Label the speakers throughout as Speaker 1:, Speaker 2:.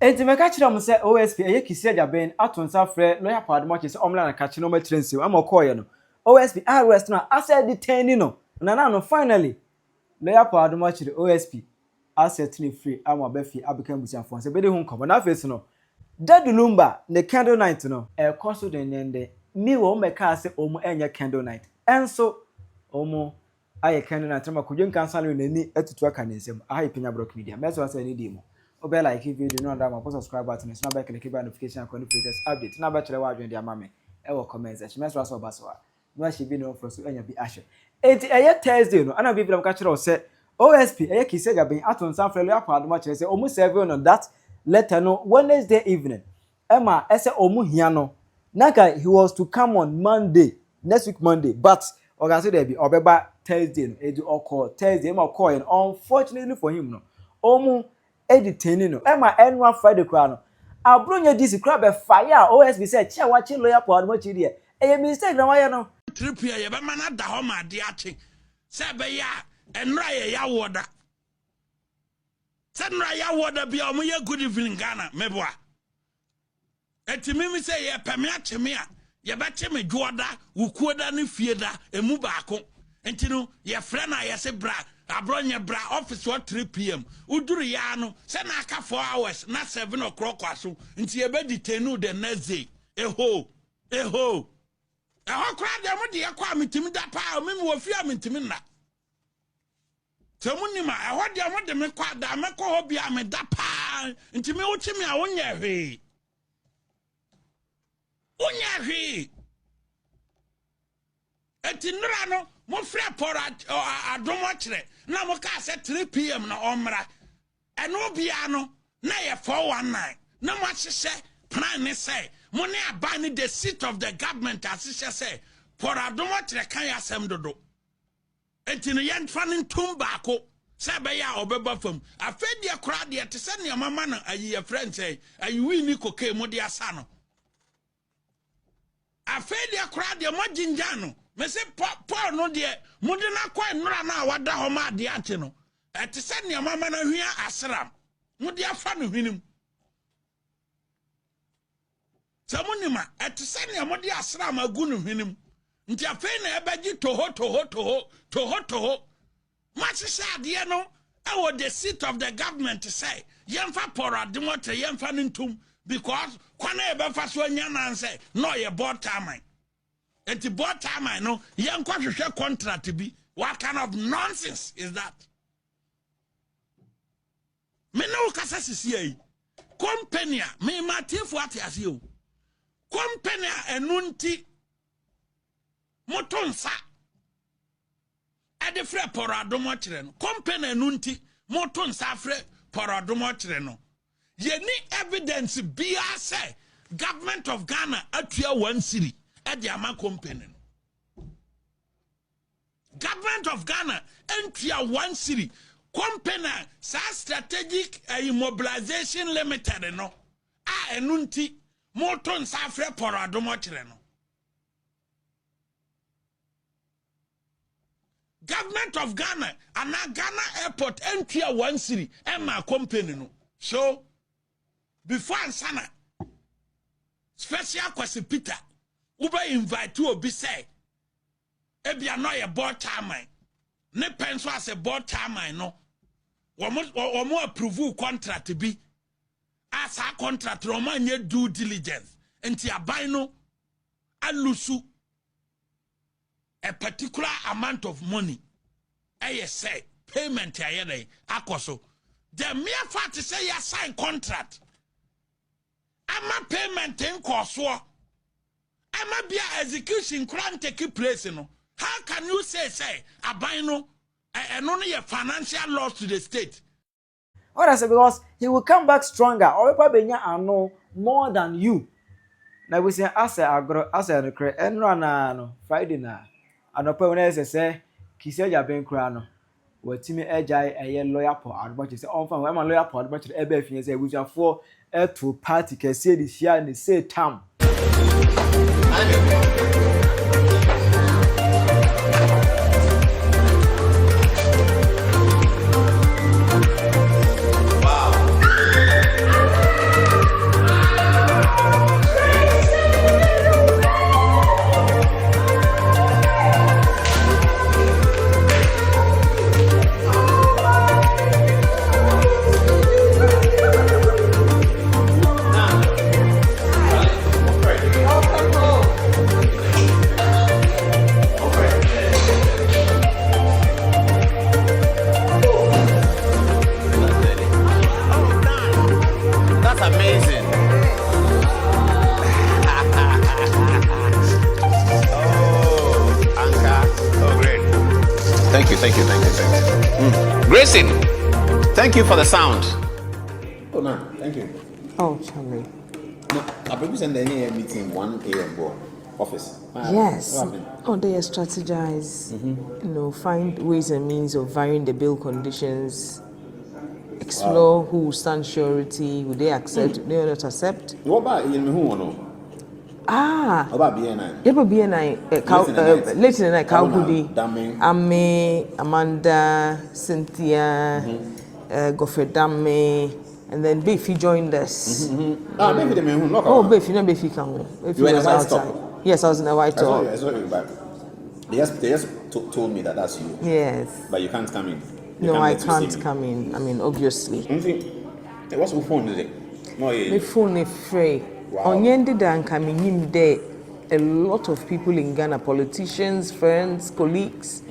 Speaker 1: Enti me ka kire mo se OSP eye kisi ajaben atonsa frɛ lawyer pa Adom Otchere se omla na ka kire no ma kire nsiw ama koye no OSP arrest no asset detain no na no finally lawyer pa Adom Otchere OSP asset ni free ama ba fi abekan busiafo se be de hu nkomo na face no Daddy Lumba the candle night no koso denende mi wo me ka se omu enye candle night enso omu aye candle night ma kodwen kansa no nani atutu aka nsem ayi Penyah block media meso asa ni di mu obe like video no and ma subscribe button so na ba click the notification icon for latest update na ba kire wa adwen dia mame e wo comment section meso asa obaso a no she bi no for so enya bi ahye enti eye Thursday no ana bi film ka kire o se OSP eye kisi gaben atonsa frɛ lawyer pa Adom Otchere se omu serve on that later no Wednesday evening Emma ese omu hia no naka he was to come on Monday next week Monday but oga there be obeba Thursday no edu okọ Thursday Emma call and unfortunately for him no omu editing no Emma annual Friday kra no abronya disi kra be fire OSB say che wa chi lawyer pa Adom Otchere e mistake na why no
Speaker 2: trip here ye be mana da ho ma de ache se be ya enra ye ya woda se enra ya woda bia omu ye good evening Ghana meboa eti mimi se ye Penyah cheme a ye be cheme dwoda wukuoda ne fieda emu baako enti no ye frɛ na ye se bra abronye bra office wa 3 p.m. uduru ya no se na aka 4 hours na 7 o'clock aso enti ye be detain the next day eho eho kra de mo de yakwa mitimi da pa mimi wo fi amitimi na temunima eho de mo de me kwa da me ko ho bia me da pa enti me wuchi me a wonya hwe eti nra no mo frɛ pora Adom Otchere na mo ka se 3 p.m. na omra eno bia no na ye 419 na mo ahyehyɛ plan ne say mo ne aba ne the seat of the government ahyehyɛ say pora Adom Otchere kan yasem dodo eti no yentfa ne ntum baako se be ya obeba fam afedie kora de te se ne mama na ayi ye friend say ayi wi ni koke mo de asa no afedie kora de mo jinja no me se Paul no de mo de na kwa nura na wada ho ma de ache no te se ne mama na hwia asram mo de afa no hwinim samunima te se ne mo de asram agu no hwinim nti afa na ebeji toho masisa de no e the seat of the government say yemfa pora Adom Otchere yemfa ntum because kwana ebefa so anya nan say no ye board time enti board time no yenkwa hwehwe contract bi what kind of nonsense is that me no kasa sisi ai company me matifu ate ase o company enunti motonsa ade frɛ pora Adom Otchere no company enunti motonsa frɛ pora Adom Otchere no ye ni evidence bia say government of Ghana atua 1 cedi ade ama company no government of Ghana entua 1 cedi company sa strategic immobilization limited no a enunti motonsa frɛ pora Adom Otchere no government of Ghana and Ghana airport entry 1 cedi Emma company no so before ansana special kwasi Peter uba invite to obi say ebia no ye board time ne penso as a board time no wo approve contract bi as a contract ro ma nye due diligence enti aban no alusu a particular amount of money say payment ayede akoso the mere fact say you sign contract ama payment in koso ama bia execution kran take place no how can you say aban no eno no your financial loss to the state
Speaker 1: what I say because he will come back stronger or probably know more than you na we say as agro as a recre enra na no Friday na anopa when say kisi aja ben kra no watimi agya eye lawyer for Adom Otchere say on fa we ma lawyer for Adom Otchere ebe afie say busuafo to party kese di hia ni say tam
Speaker 3: amazing. Oh, Anka. Oh, great. Thank you. Grayson, thank you for the sound. Oh, no, thank you.
Speaker 4: Oh, Charlie.
Speaker 3: No, I represent any meeting 1 a.m. office.
Speaker 4: Yes. Oh, they strategize. Find ways and means of varying the bill conditions. Explore who will stand surety. Would they accept? Would they not accept?
Speaker 3: What about you? Who no?
Speaker 4: What
Speaker 3: about BNI?
Speaker 4: Yeah, but BNI. Late in the night. Kalkudi. Ame, Amanda, Cynthia, Godfrey Dame, and then Beefy joined us.
Speaker 3: Beefy the man who knocked.
Speaker 4: Oh, Beefy, no Beefy come.
Speaker 3: You were in a white top.
Speaker 4: Yes, I was in a white top.
Speaker 3: I saw you back. They just told me that that's you.
Speaker 4: Yes.
Speaker 3: But you can't come in.
Speaker 4: No, I can't come in. I mean, obviously.
Speaker 3: What's your phone today? No, yeah.
Speaker 4: My phone is free. On yende dan coming in there, a lot of people in Ghana, politicians, friends, colleagues.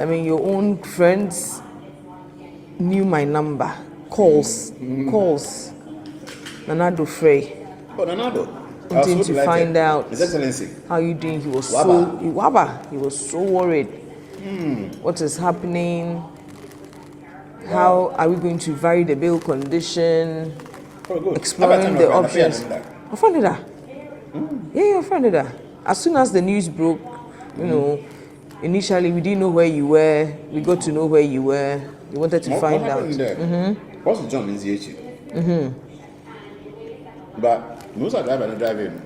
Speaker 4: I mean, your own friends knew my number. Calls. Nanado Frey.
Speaker 3: Oh, Nanado.
Speaker 4: Wanting to find out
Speaker 3: His Excellency.
Speaker 4: How you doing? He was he was so worried. What is happening? How are we going to vary the bail condition? Exploring the options. I found it there. Yeah, I found it there. As soon as the news broke, initially we didn't know where you were. We got to know where you were. We wanted to find out.
Speaker 3: What's John in ZH? But most of the driving.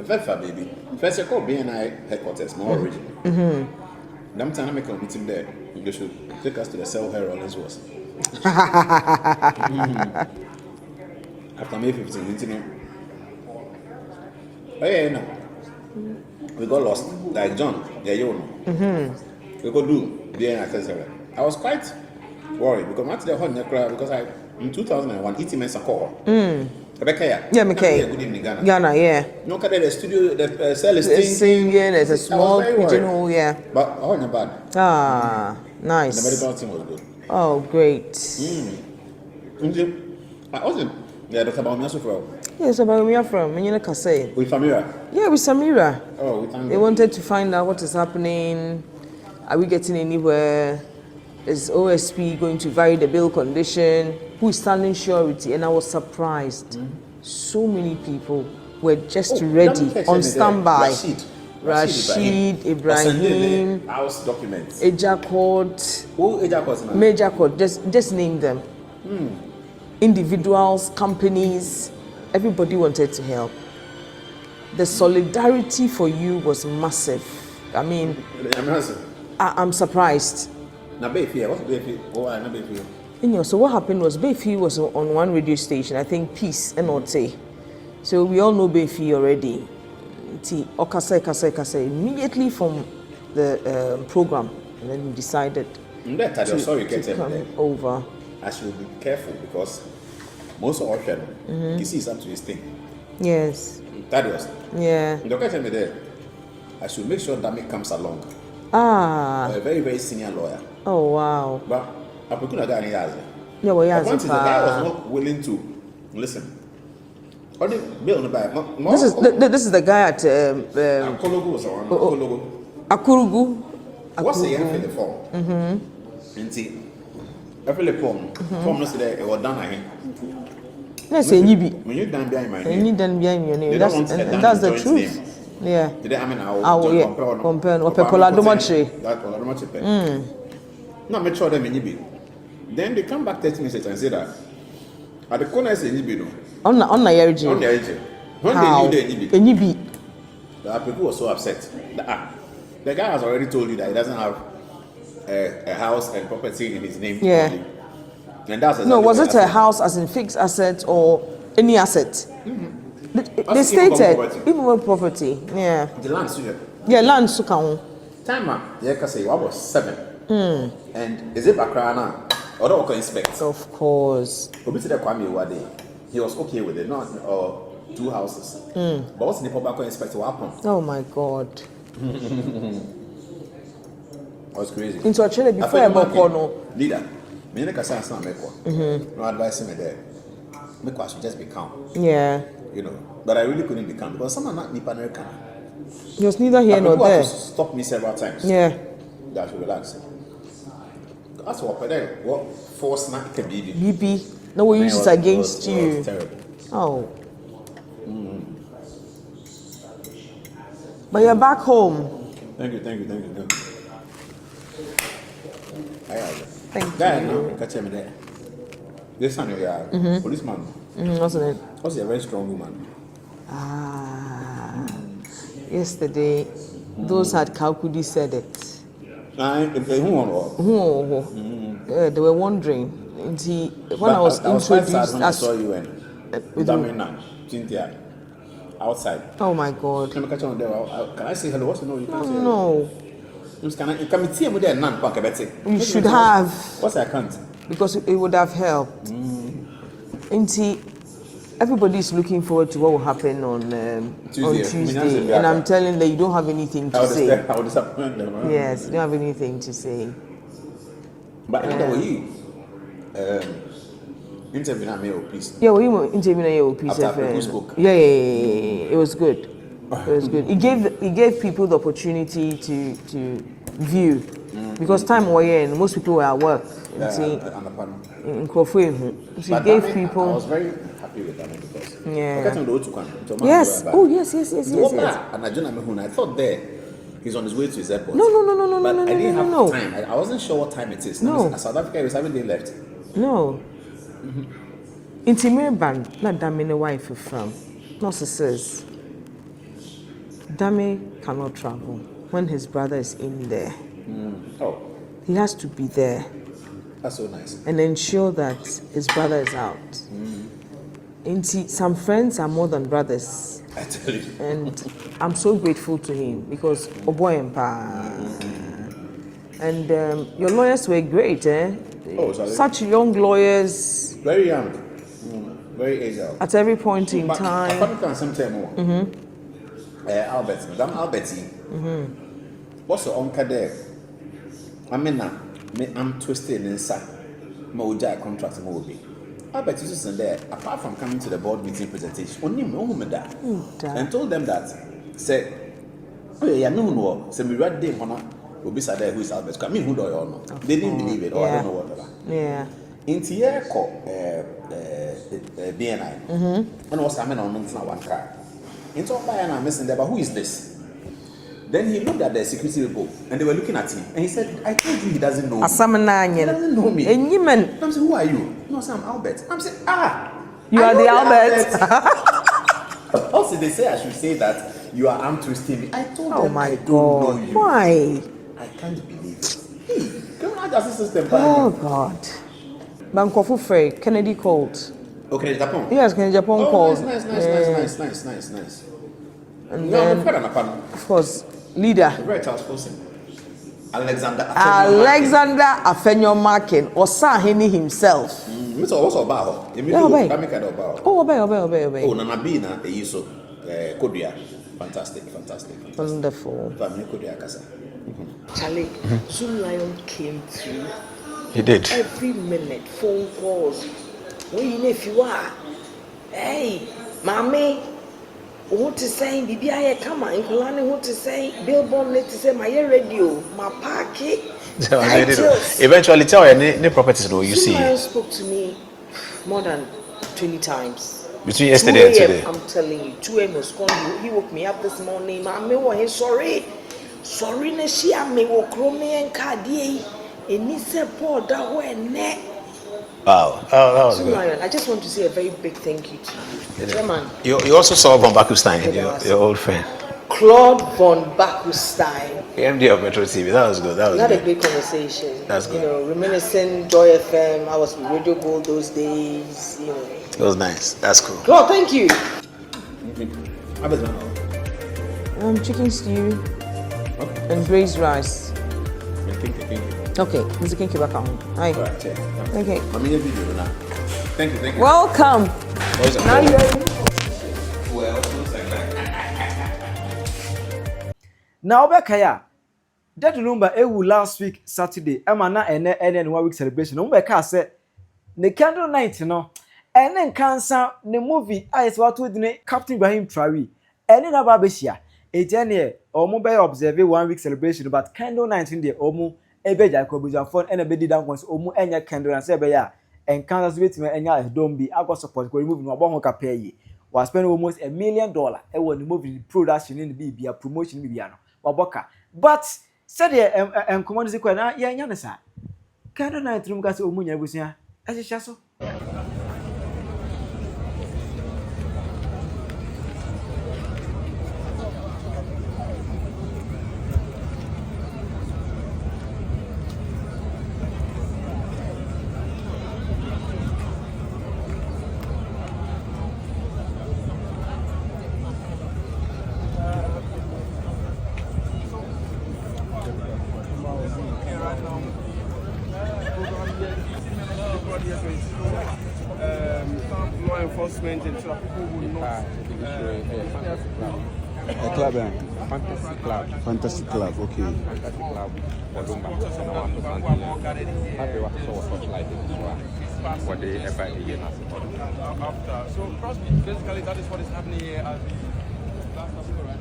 Speaker 3: First, baby. First, I call BNI headquarters, more original. Them time I make a meeting there. You should take us to the cell where Rollins was. After May 15th, oh yeah, no. We got lost. Like John, yeah, you know. We could do BNI headquarters. I was quite worried because I the whole because in 2001, ETMS a call. Rebecca,
Speaker 4: yeah, McKay.
Speaker 3: Good evening, Ghana.
Speaker 4: Ghana, yeah.
Speaker 3: No, the studio, the cell is
Speaker 4: yeah, there's a small pigeonhole, yeah.
Speaker 3: But not bad.
Speaker 4: Nice.
Speaker 3: The medical team was good.
Speaker 4: Oh, great.
Speaker 3: I also, yeah, Dr. Baumia Sufro.
Speaker 4: Yes, about where from? With
Speaker 3: Samira?
Speaker 4: Yeah, with Samira.
Speaker 3: Oh, we thank
Speaker 4: They wanted to find out what is happening. Are we getting anywhere? Is OSP going to vary the bail condition? Who is standing surety? And I was surprised. So many people were just ready, on standby. Rashid, Ibrahim,
Speaker 3: house documents.
Speaker 4: Ejakot, Major Court, just name them. Individuals, companies, everybody wanted to help. The solidarity for you was massive. I mean, I'm surprised.
Speaker 3: Now, Bayfield, what's Bayfield? Oh, I know Bayfield.
Speaker 4: So what happened was Bayfield was on one radio station, I think Peace and Ote. So we all know Bayfield already. Okasa immediately from the program, and then we decided to come over.
Speaker 3: I should be careful because most of our channel, you see, is up to his thing.
Speaker 4: Yes.
Speaker 3: That was.
Speaker 4: Yeah.
Speaker 3: The question me there, I should make sure that comes along.
Speaker 4: A
Speaker 3: very, very senior lawyer.
Speaker 4: Oh, wow.
Speaker 3: But I put a guy in Yazi.
Speaker 4: Yeah, well, Yazi.
Speaker 3: The guy was not willing to listen. What did Bill in the back?
Speaker 4: This is the guy at
Speaker 3: Akologu was on
Speaker 4: Akurugu.
Speaker 3: What's the year for the form? And see, every form not there, it was done at him.
Speaker 4: Let's say Yibi.
Speaker 3: When you done behind my name,
Speaker 4: and you done behind your name. That's the truth. Yeah.
Speaker 3: Today, I mean,
Speaker 4: compare Adom Otchere.
Speaker 3: No, make sure them in Yibi. Then they come back 30 minutes and say that at the corner is in Yibi.
Speaker 4: On the Yerji.
Speaker 3: On the Yerji. When they knew they
Speaker 4: in Yibi.
Speaker 3: The people were so upset. The guy has already told you that he doesn't have a house and property in his name.
Speaker 4: Yeah.
Speaker 3: And that's
Speaker 4: no, was it a house as in fixed asset or any asset? They stated even property. Yeah.
Speaker 3: The land suit.
Speaker 4: Yeah, land suit.
Speaker 3: Time yeah, cause I was 7. And is it Bakrana or the Oko inspect?
Speaker 4: Of course.
Speaker 3: He was okay with it, not 2 houses. But what's the Bako inspect what happened?
Speaker 4: Oh my God.
Speaker 3: That was crazy.
Speaker 4: Into Otchere before I bought no
Speaker 3: leader. Me and Kasa Meko. No advice me there. make us just be calm.
Speaker 4: Yeah.
Speaker 3: You know, but I really couldn't be calm because someone not Nipa American.
Speaker 4: It was neither here nor
Speaker 3: People
Speaker 4: there.
Speaker 3: had to stop me several times.
Speaker 4: Yeah.
Speaker 3: That should relax. That's what what force not can be.
Speaker 4: BP. No, we use it against you.
Speaker 3: It was terrible.
Speaker 4: Oh. But you're back home.
Speaker 3: Thank you.
Speaker 4: Thank
Speaker 3: That
Speaker 4: you.
Speaker 3: now, catch me there. This time you are policeman.
Speaker 4: Wasn't it?
Speaker 3: Was a very strong woman.
Speaker 4: Ah. Yesterday, those had Kalkudi said it. They were wondering. When I was introduced,
Speaker 3: when I saw you and Cynthia outside.
Speaker 4: Oh my God!
Speaker 3: Can I say hello? What's the name?
Speaker 4: No. You should have.
Speaker 3: What's I can't?
Speaker 4: Because it would have helped. Everybody is looking forward to what will happen on Tuesday, and I'm telling them you don't have anything to say.
Speaker 3: I will disappoint them.
Speaker 4: Yes, you don't have anything to say.
Speaker 3: But anyway, interview na me please.
Speaker 4: Yeah, we interview na please.
Speaker 3: After who spoke?
Speaker 4: Yeah. It was good. It was good. It gave people the opportunity to view because time was here and most people were at work. So it gave people.
Speaker 3: I was very happy with that because
Speaker 4: yes. Oh yes.
Speaker 3: And I thought there he's on his way to his airport.
Speaker 4: No.
Speaker 3: But I didn't have time. I wasn't sure what time it is.
Speaker 4: No.
Speaker 3: South Africa was having day left.
Speaker 4: No. Intimate band, not Dami wife from. Nurse says Dami cannot travel when his brother is in there.
Speaker 3: Oh.
Speaker 4: He has to be there.
Speaker 3: That's so nice.
Speaker 4: And ensure that his brother is out. Some friends are more than brothers.
Speaker 3: I tell you.
Speaker 4: And I'm so grateful to him because Oboy and your lawyers were great, eh?
Speaker 3: Oh, sorry.
Speaker 4: Such young lawyers.
Speaker 3: Very young. Very agile.
Speaker 4: At every point in time.
Speaker 3: I found sometime more. Albert. Madam Alberti. What's the uncle there? I'm twisted inside. My contract will be. Albert is there. Apart from coming to the board meeting presentation, only that and told them that say, oh yeah, no. Say me right there, will be sad who is Albert. I mean, who do you know? They didn't believe it, or I don't know whatever.
Speaker 4: Yeah.
Speaker 3: In here, BNI. And was coming on one car. Into a I'm missing there, but who is this? Then he looked at the security people and they were looking at him and he said, I told you he doesn't know me. He doesn't know me. And I'm saying, who are you? No, sir, I'm Albert. I'm saying,
Speaker 4: you are the Albert.
Speaker 3: Also, they say I should say that you are arm twisting me. I told them I don't know you.
Speaker 4: Why?
Speaker 3: I can't believe it. Hey, criminal justice system.
Speaker 4: Oh, God. Bankofu Frey, Kennedy called.
Speaker 3: Oh, Kennedy Japan?
Speaker 4: Yes, Kennedy Japan called.
Speaker 3: Nice.
Speaker 4: And then, of course, leader.
Speaker 3: Alexander
Speaker 4: Afenyomakin or Sahini himself.
Speaker 3: Mr. Also about obey. Oh, Nanabina, Yiso, Kodia. Fantastic.
Speaker 4: Wonderful.
Speaker 5: Charlie, Zoom Lion came through.
Speaker 6: He did.
Speaker 5: Every minute, phone calls. Well, you know if you are. Hey, mommy. What to say? Bibi aye come on. Inkulani what to say? Billboard need to say my radio, my party.
Speaker 6: Eventually, tell any properties though you see.
Speaker 5: Someone spoke to me more than 20 times.
Speaker 6: Between yesterday and today.
Speaker 5: I'm telling you, 2 a.m. was calling. He woke me up this morning. Mommy, what? Sorry. Na she me wo krome en kadie. Eni se Paul that way ne.
Speaker 6: Wow. That was
Speaker 5: so
Speaker 6: good.
Speaker 5: I just want to say a very big thank you to you. Chairman.
Speaker 6: You also saw Von Bakustein, your old friend.
Speaker 5: Claude Von Bakustein.
Speaker 6: MD of Metro TV. That was good.
Speaker 5: We had a great conversation.
Speaker 6: That's good.
Speaker 5: You know, reminiscing Joy FM. I was with Radio Gold those days. You know.
Speaker 6: It was nice. That's cool.
Speaker 5: Claude, thank you.
Speaker 4: Chicken stew and braised rice. Okay, Mr. Kinky back on. Hi. Okay.
Speaker 3: Thank you.
Speaker 4: Welcome. Now you're
Speaker 1: Now Bekaya. That Lumba ewu last week Saturday. Emma na ene 1 week celebration. Lumba ka say the candle night no. and then cancer the movie I saw to the Captain Ibrahim Traore and in about Beshia a journey or mobile observe 1 week celebration but candle night in the Omo a bed I could be phone and a bed down once Omo and your candle and say and Kansas with me and ya don't be I got support for moving my bongo pay was spending almost $1 million and when the movie production in the BB a promotion Bibiano Waboka but said and command the quena yanasa candle night room gas Omunya was here as a shasso.
Speaker 7: Law enforcement and so people will not.
Speaker 8: A club,
Speaker 7: Fantasy Club, okay.
Speaker 8: Fantasy Club, Lumba, what they ever again
Speaker 7: After, so basically that is what is happening here at
Speaker 8: Fantasy Club.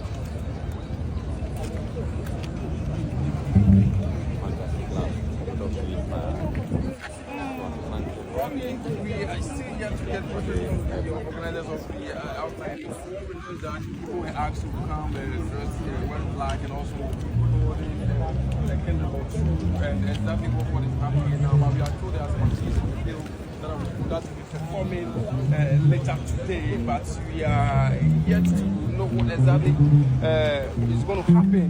Speaker 7: I still yet to get the organizers of the outside. People were asked to come first wear black and also holding the candle or two, and exactly what is happening now. But we are told there are some activities in the bill that will be performing later today, but we are yet to know what exactly is going to happen.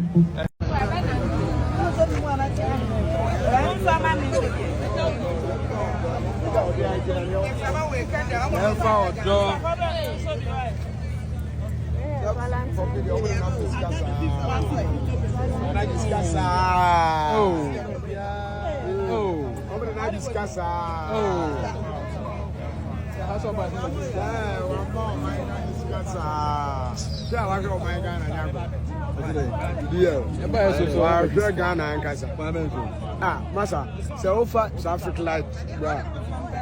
Speaker 9: Massa, so far South Africa light,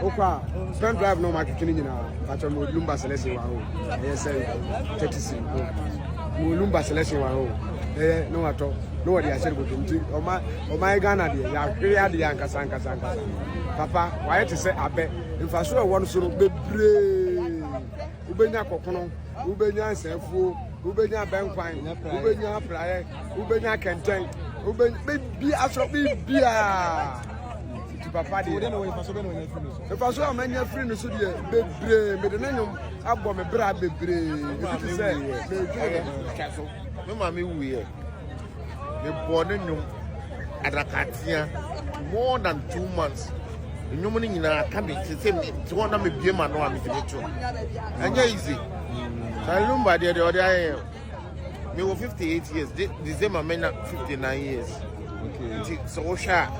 Speaker 9: Oka, pen drive no market in Lumba selection. Yes, 30 Lumba selection. No, at all. No, I said, oh my Ghana, the Yanka Sanka. Papa, why to say, I bet if I saw one sort of big brave, Ubenya Cocono, Ubenya Senfu, Ubenya Bankwine, Ubenya Prayer, Ubenya Kenten, Ubenya Afro Bia. Papa, if I saw a man, your friend is big brave, but the name of Abba Brad, big brave.
Speaker 3: Castle. No, mammy, we are. The born at a Katia more than 2 months. No money in our coming to say to one of me be man or I'm and easy. I remember the other me were 58 years, December men 59 years. Okay. So sharp.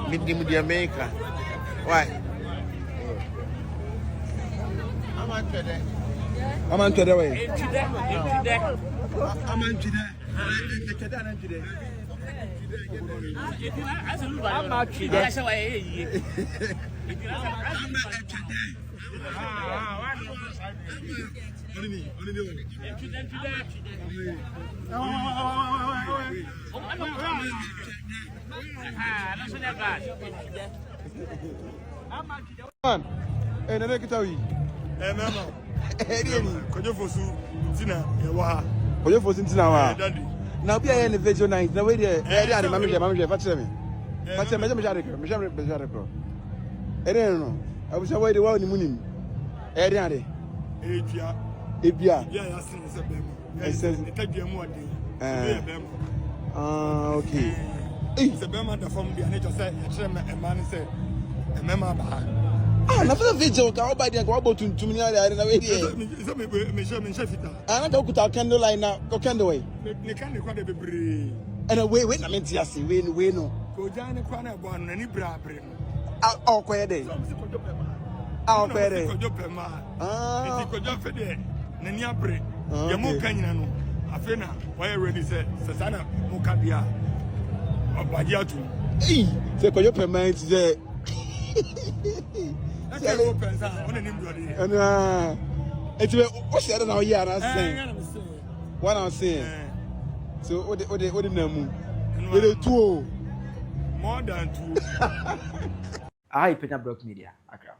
Speaker 3: Media maker. Why?
Speaker 9: I'm on the way.
Speaker 7: I'm on today.
Speaker 9: And then I get away. Oye for sintina wa. Na obi aye ne video night na we dey dey mama dey fache me. Fache me jare kro. Ere no. Abusa we dey wa ni munim. Ere ade. Ebia.
Speaker 7: Yeah, sin se bem.
Speaker 9: Ese
Speaker 7: tadua mu ade.
Speaker 9: Okay.
Speaker 7: Se bem da form dia ne jo se e kire me e man se e mema ba.
Speaker 9: Na for video ka oba dey ka obo tuntum ni ade na we dey.
Speaker 7: Se me chef fita.
Speaker 9: Na ka okuta candle line na ko candle way.
Speaker 7: Ne kan ne kwa de bebre.
Speaker 9: And we na menti ase we no.
Speaker 7: Ko jan ne kwa na bo anu na ni bra bre.
Speaker 9: O ko ye dey. O ko ye dey.
Speaker 7: Ko jo pema. Ko jo fe de na ni abre. Ye mo kan nyina no. Afi na why ready say sana mo ka bia. Obaji atu.
Speaker 9: Se ko jo pema ti say It's what's the other now? Yeah, I'm saying. What I'm saying. So, what the name? With the two.
Speaker 2: More than 2.
Speaker 1: I Penyah Block Media, Accra.